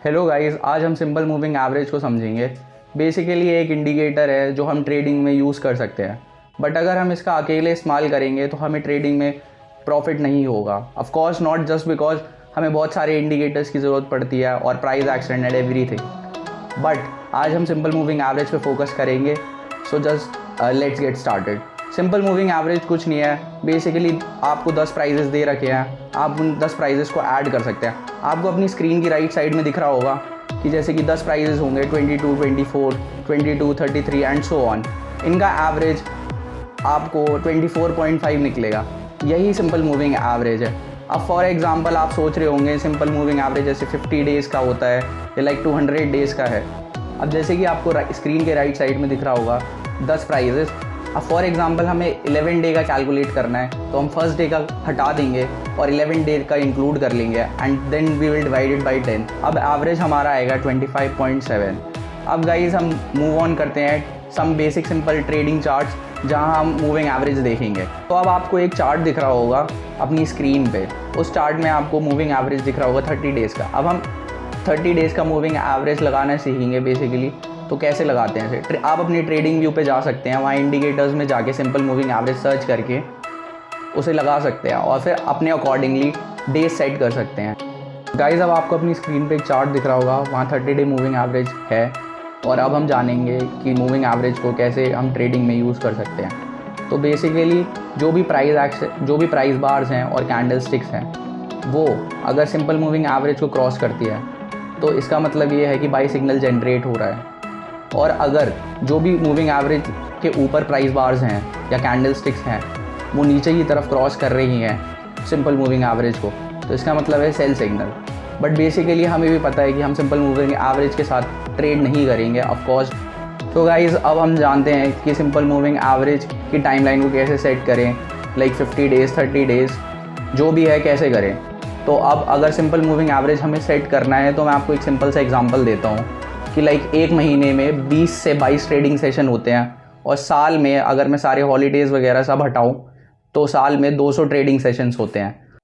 Hello guys, आज हम simple moving average को समझेंगे। बेसिकली एक इंडिकेटर है जो हम ट्रेडिंग में यूज़ कर सकते हैं, बट अगर हम इसका अकेले इस्तेमाल करेंगे तो हमें ट्रेडिंग में प्रॉफिट नहीं होगा। Of course not just because हमें बहुत सारे इंडिकेटर्स की ज़रूरत पड़ती है और price action and everything, but आज हम सिंपल मूविंग एवरेज पे फोकस करेंगे। So just let's get started. Simple moving average कुछ नहीं है, बेसिकली आपको 10 प्राइजेस दे रखे हैं, आप उन 10 प्राइजेस को ऐड कर सकते हैं। आपको अपनी स्क्रीन की राइट साइड में दिख रहा होगा कि जैसे कि 10 प्राइजेस होंगे, 22, 24, 22, 33 एंड सो ऑन। इनका एवरेज आपको 24.5 निकलेगा। यही सिंपल मूविंग एवरेज है। अब फॉर एग्जांपल आप सोच रहे होंगे सिंपल मूविंग एवरेज जैसे 50 डेज़ का होता है या लाइक 200 डेज़ का है। अब जैसे कि आपको स्क्रीन के राइट साइड में दिख रहा होगा 10 प्राइजेस। अब फॉर एग्जांपल हमें 11 डे का कैलकुलेट करना है, तो हम फर्स्ट डे का हटा देंगे और 11 डे का इंक्लूड कर लेंगे and then we will divide it by 10। अब एवरेज हमारा आएगा 25.7। अब गाइज हम मूव ऑन करते हैं some basic simple trading charts जहां हम मूविंग एवरेज देखेंगे। तो अब आपको एक चार्ट दिख रहा होगा अपनी स्क्रीन पे। उस चार्ट में आपको मूविंग एवरेज दिख रहा होगा 30 डेज़ का। अब हम 30 डेज़ का मूविंग एवरेज लगाना सीखेंगे बेसिकली। तो कैसे लगाते हैं इसे, आप अपनी ट्रेडिंग व्यू पे जा सकते हैं, वहाँ इंडिकेटर्स में जाके सिंपल मूविंग एवरेज सर्च करके उसे लगा सकते हैं और फिर अपने अकॉर्डिंगली डेज सेट कर सकते हैं। गाइज अब आपको अपनी स्क्रीन पे एक चार्ट दिख रहा होगा, वहाँ 30 डे मूविंग एवरेज है। और अब हम जानेंगे कि मूविंग एवरेज को कैसे हम ट्रेडिंग में यूज़ कर सकते हैं। तो बेसिकली जो भी प्राइस बार्स हैं और कैंडल स्टिक्स हैं, वो अगर सिंपल मूविंग एवरेज को क्रॉस करती है तो इसका मतलब ये है कि बाई सिग्नल जनरेट हो रहा है। और अगर जो भी मूविंग एवरेज के ऊपर प्राइस बार्स हैं या कैंडल स्टिक्स हैं वो नीचे की तरफ क्रॉस कर रही हैं सिंपल मूविंग एवरेज को, तो इसका मतलब है सेल सिग्नल। बट बेसिकली हमें भी पता है कि हम सिंपल मूविंग एवरेज के साथ ट्रेड नहीं करेंगे ऑफ कोर्स। तो गाइज़ अब हम जानते हैं कि सिंपल मूविंग एवरेज की टाइमलाइन को कैसे सेट करें, लाइक 50 डेज़ 30 डेज़ जो भी है कैसे करें। तो अब अगर सिंपल मूविंग एवरेज हमें सेट करना है तो मैं आपको एक सिंपल सा एग्जांपल देता हूँ कि लाइक एक महीने में 20 से 22 ट्रेडिंग सेशन होते हैं और साल में अगर मैं सारे हॉलीडेज़ वगैरह सब हटाऊं तो साल में 200 ट्रेडिंग सेशंस होते हैं।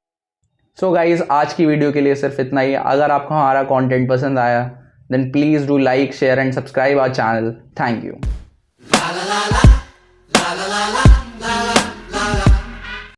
सो गाइज़ आज की वीडियो के लिए सिर्फ इतना ही। अगर आपको हमारा कंटेंट पसंद आया then please do like share and subscribe our channel. Thank you.